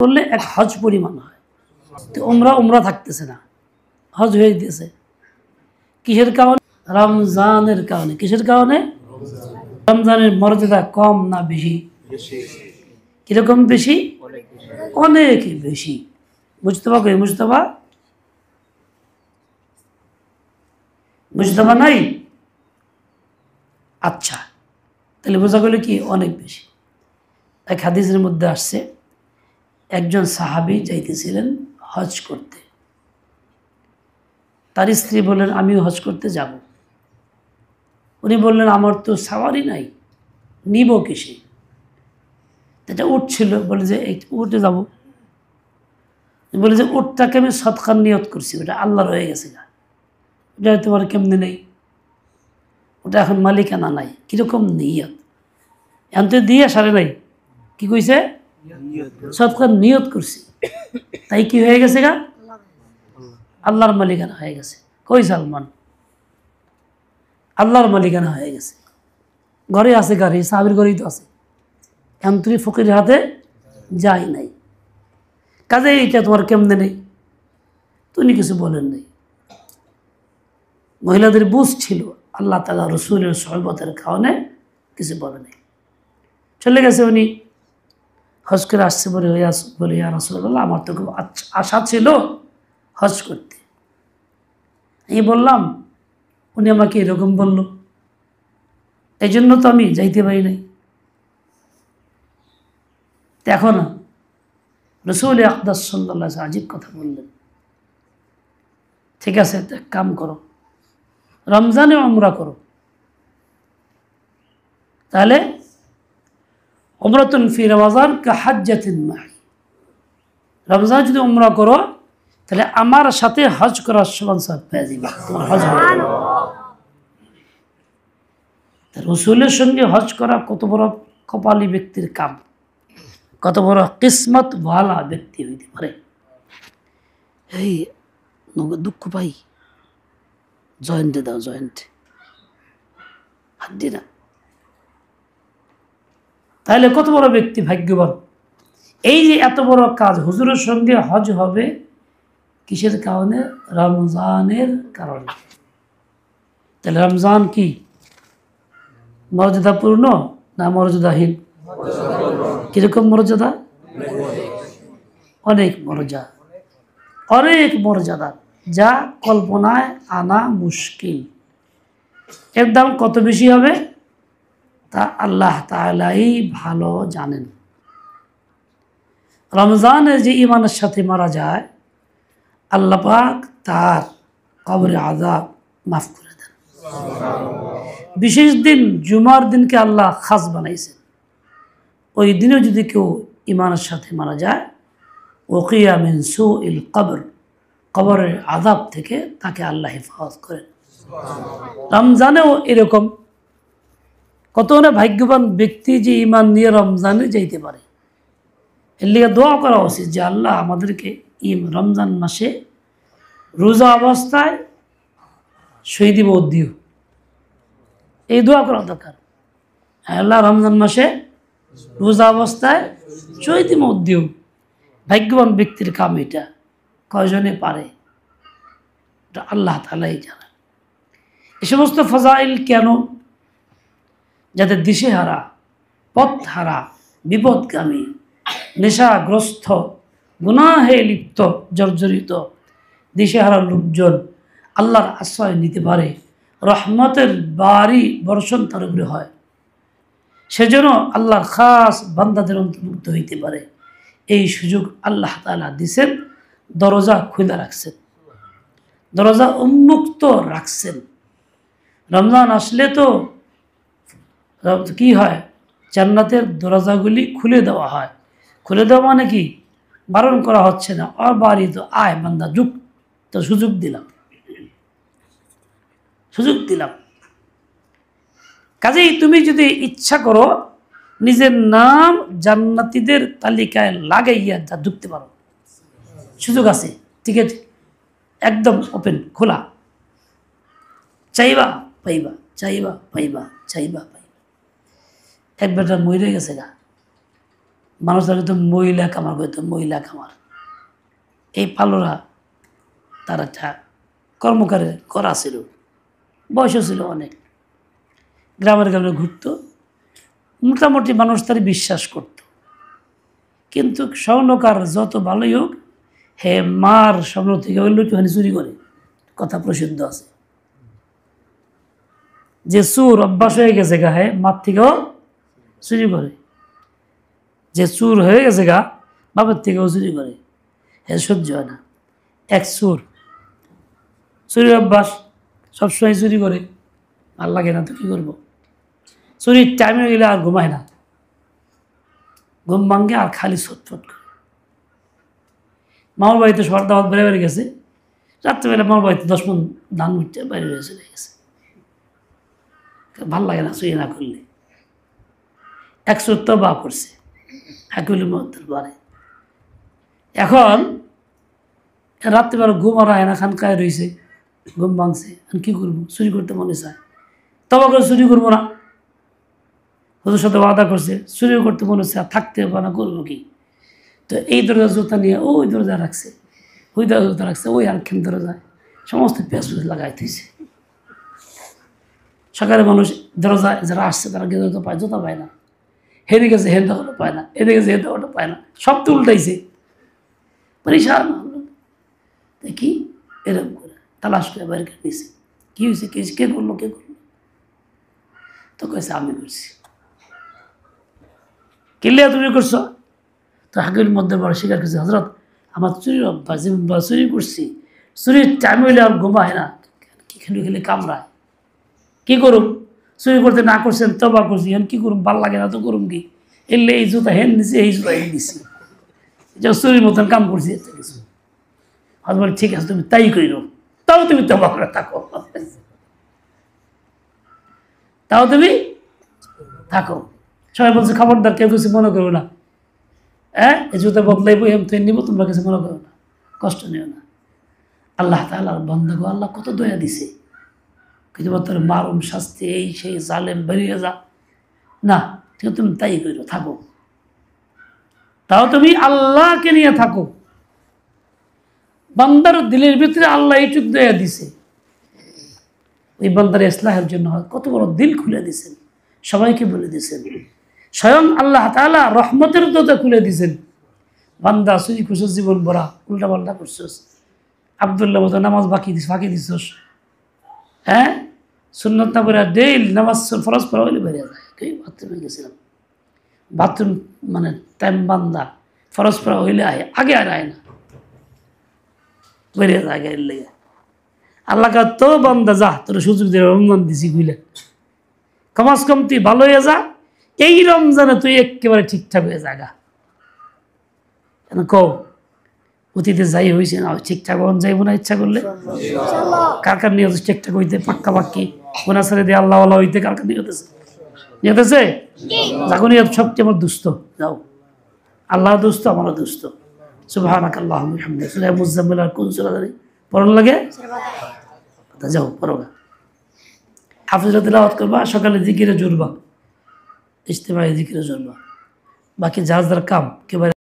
করলে এক হজ পরিমাণ হয়। তো উমরা থাকতেছে না, হজ হয়ে দিয়েছে। কিসের কারণে? রমজানের কারণে। কিসের কারণে? রমজানের মর্যাদা কম না বেশি? কিরকম বেশি? অনেক বেশি। মুজতবা নাই। আচ্ছা, তাহলে বোঝা গেল কি অনেক বেশি। এক হাদিসের মধ্যে আসছে, একজন সাহাবী যাইতেছিলেন হজ করতে। তার স্ত্রী বললেন আমিও হজ করতে যাব। উনি বললেন আমার তো সাওয়ারি নাই, নিব কিসে? এটা উট ছিল, বলে যে এই উঠে যাব। বলে যে উটটাকে আমি সৎকার নিয়ত করছি, ওটা আল্লাহর হয়ে গেছে গা, ওটা তোমার কেমনে নেই, ওটা এখন মালিকানা নাই। কিরকম নিয়ত? এখন তো দিয়ে সারে নাই, কি কইছে? সৎকার নিয়ত করছি, তাই কি হয়ে গেছে গা? আল্লাহর মালিকানা হয়ে গেছে। কই সালমান? আল্লাহর মালিকানা হয়ে গেছে। ঘরে আছে গাড়ি, সাহাবীর ঘরেই তো আছে, এখন তুমি ফকিরের হাতে যাই নাই, কাজে এইটা তোমার কেমনে নেই? তুমি কিছু বলেন নাই। মহিলাদের বুঝ ছিল, আল্লাহ তাআলা রসুলের সহবতের কারণে কিছু বলে নাই, চলে গেছে। উনি হজ করে আসছে বলে ইয়া রাসূলুল্লাহ, আমার তো খুব আশা ছিল হজ করতে। আমি বললাম, উনি আমাকে এরকম বলল, এই জন্য তো আমি যাইতে পারি নাই। এখন রসুল আকদাস সাল্লাল্লাহু আলাইহি ওয়াসাল্লাম আজীব কথা বললেন, ঠিক আছে এক কাম করো, রমজানে উমরা করো। তাহলে উমরাতুন ফি রমাজান কাহাজ্জাতিন মাই, রমজান যদি উমরা করো তাহলে আমার সাথে হজ করার সমান সওয়াব পেয়ে যাবে, তোমার হজ হবে। রসুলের সঙ্গে হজ করা কত বড় কপালী ব্যক্তির কাম, কত বড় কিসমত ভালা ব্যক্তি হইতে পারে। এই দুঃখ পাই, জয়েন্টে দাও, জয়েন্ট হাড্ডি না। তাহলে কত বড় ব্যক্তি ভাগ্যবান। এই যে এত বড় কাজ, হুজুরের সঙ্গে হজ হবে কিসের কারণে? রমজানের কারণে। তাহলে রমজান কি মর্যাদাপূর্ণ না মর্যাদাহীন? কিরকম মর্যাদা? অনেক মর্যাদা, অনেক মর্যাদা, যা কল্পনায় আনা মুশকিল। এর দাম কত বেশি হবে তা আল্লাহ তাআলাই ভালো জানেন। রমজানে যে ঈমানের সাথে মারা যায়, আল্লাহ পাক তার কবরে আযাব মাফ করে দেন। বিশেষ দিন জুমার দিনকে আল্লাহ খাস বানাইছেন। ওই দিনেও যদি কেউ ঈমানের সাথে মারা যায়, ওকিয়া মিন সুইল কবর, কবরের আযাব থেকে তাকে আল্লাহ হেফাজত করেন। রমজানেও এরকম কত না ভাগ্যবান ব্যক্তি যে ঈমান নিয়ে রমজানে যাইতে পারে। এর লিগে দোয়া করা উচিত যে আল্লাহ আমাদেরকে রমজান মাসে রোজা অবস্থায় শহীদি মওত দিও, এই দোয়া করা দরকার। আল্লাহ রমজান মাসে রোজা অবস্থায় শহীদি মওত দিও। ভাগ্যবান ব্যক্তির কাম এটা। কয়জনে পারে? এটা আল্লাহ তাআলাই জানেন। এই সমস্ত ফজাইল কেন? যাদের দিশেহারা, পথহারা, বিপদগামী, নেশাগ্রস্ত, গুনাহে লিপ্ত, জর্জরিত দিশেহারা লোকজন আল্লাহর আশ্রয় নিতে পারে, রহমতের বাড়ি বর্ষণ তার উপরে হয়, সেজন্য আল্লাহর খাস বান্দাদের অন্তর্ভুক্ত হইতে পারে। এই সুযোগ আল্লাহ তাআলা দিয়েছেন, দরজা খুলে রাখছেন, দরজা উন্মুক্ত রাখছেন। রমজান আসলে তো কি হয়? জান্নাতের দরজাগুলি খুলে দেওয়া হয়। খুলে দেওয়া মানে কি? বারণ করা হচ্ছে না, অবারিত আয় বান্দা, তো সুযোগ দিলাম, সুযোগ দিলাম। কাজেই তুমি যদি ইচ্ছা করো নিজের নাম জান্নাতীদের তালিকায় লাগাইয়া যা ঢুকতে পারো, সুযোগ আছে, টিকিট একদম ওপেন, খোলা। চাইবা পাইবা, চাইবা পাইবা, চাইবা পাইবা। এক বেটা মরে গেছে গা, মানুষ তো মহিলা কামার করতো, মহিলা কামার। এই পালোরা তার একটা কর্মকারে করা ছিল, বয়সও ছিল অনেক, গ্রামের গ্রামে ঘুরতো, মোটামুটি মানুষ তার বিশ্বাস করত। কিন্তু স্বর্ণকার যত ভালোই হোক, হে মার স্বর্ণ থেকে ওই লোক চুরি করে, কথা প্রসিদ্ধ আছে। যে চুর অভ্যাস হয়ে গেছে গা, হ্যাঁ মার থেকেও চুরি করে। যে চুর হয়ে গেছে গা, বাবার থেকেও চুরি করে, হ্যাঁ সহ্য হয় না। এক চুর, চুরির অভ্যাস, সবসময় চুরি করে, ভাল লাগে না তো কী করবো। চুরির টাইমে গেলে আর ঘুমায় না, ঘুম ভাঙ্গে আর খালি ছটফট করে। মামার বাড়িতে সবার দাওয়াত বেড়ে বেড়ে গেছে, রাত্রেবেলা মামার বাড়িতে 10 মণ ধান উঠতে বাইরে হয়ে চলে গেছে। ভাল লাগে না চুরি না করলে। 100 বা করছে হাকিমুল মহদ্দুর বারে। এখন রাত্রিবেলা ঘুম আর হয় না, খানকায় রয়েছে, ঘুম ভাঙছে, কী করবো, চুরি করতে মনে চায়, তবা করে চুরি করবো না। ওদের সাথে ওয়াদা করছে, চুরিও করতে মনে হচ্ছে, থাকতে হবে না, করবো কি। তো এই দরজা জুতা নিয়ে ওই দরজা রাখছে, ওই দরজা জুতা রাখছে, ওই আরেকখান দরজায় সমস্ত পেঁয়াজ লাগাই দিয়েছে। সকালে মানুষ দরজায় যারা আসছে তারা গিয়ে জুতা পায়, জুতা পায় না, হেরে গেছে হেন দোকানটা পায় না, হেরে গেছে হেন দোকানটা পায় না, সব তো উল্টাইছে। পরিষ্কার দেখি এরকম করে তালাশ করে বাইরে নিয়েছে, কী হয়েছে, কে কে করলো, কে করলো, তো কেছে আমি করছি। কিনলে তুমি করছো? তো হাকিমের মধ্যে বড় স্বীকার করছে, হজরত আমার চুরির অভ্যাস, চুরি করছি, চুরির টাইম হইলে আর ঘুমায় না, খেলে খেলে কামড়ায়, কী করুম, চুরি করতে না করছেন তবা করছি, এখন কী করুম, ভাল লাগে না তো করুম কি, এলে এই জুতা হেন দিছি, এই জুতা হেন দিছি, এটা চুরির মতন কাম করছি। এত কিছু হজ বলে ঠিক আছে তুমি তাই করিল, তাও তুমি তবা করে থাকো, তাও তুমি থাকো। সবাই বলছে খবরদার কেউ কিছু মনে করো না, হ্যাঁ এই জুতা বদলাইবো এম তো নিবো, তোমরা কিছু মনে করো না, কষ্ট নিও না। আল্লাহ তাআলার বান্দাগো আল্লাহ কত দয়া দিছে, কিন্তু তোর মারুম শাস্তি এই সেই জালেম বেরিয়ে যা না, ঠিক তুমি তাই করো, থাকো, তাও তুমি আল্লাহকে নিয়ে থাকো। বান্দার দিলের ভিতরে আল্লাহ এইটুক দয়া দিছে, ওই বান্দার ইসলাহের জন্য কত বড় দিল খুলে দিছেন, সবাইকে বলে দিছেন। স্বয়ং আল্লাহ তাআলা রহমতের দরজা খুলে দিছেন। বান্দা চুরি করছিস, জীবন ভরা উল্টা পাল্টা করছিস, আব্দুল্লাহ মতো নামাজ ফাঁকি দিছস, হ্যাঁ সুন্নত না পড়ে ডেইলি নামাজ ফরজ পড়া হইলে বেরিয়ে যায়। বাথরুমে গেছিলাম, বাথরুম মানে টাইম বান্দা ফরজ পড়া হইলে আগে আর আয় না, বেরিয়ে যায় গাড়ির লেগে। আল্লাহ কা তো বান্দা যা, তোর সুযোগ দিয়ে রমজান দিছি বুঝলে, কমাস কম তুই ভালো হয়ে যা, এই রমজানে তুই একেবারে ঠিকঠাক হয়ে যাগা। কেন কও অতীতে যাই হয়েছে না, ঠিকঠাক হন যাইব না ইচ্ছা করলে, কার কার নিয়ে ঠিকঠাক হইতে পাক্কা পাক্কি গোনা ছেড়ে দিয়ে আল্লাহ আল্লাহ হইতে কার কার নিয়েছে, নিয়েছে যখন সবচেয়ে আমার দুস্থ, যাও আল্লাহ দুস্থ, আমারও দুস্থ। সুবহানাক আল্লাহুম্মা ওয়া বিহামদিকা, সূরা মুজাম্মিল আর কোন সূরা জানি পড়ন লাগে, যাও পড়ো, হাফিজরা তিলাওয়াত করবা, সকালে জিকিরে জুড়বা, ইজতেমায়ে জিকিরে জুড়বা, বাকি যার যার কাম কেবল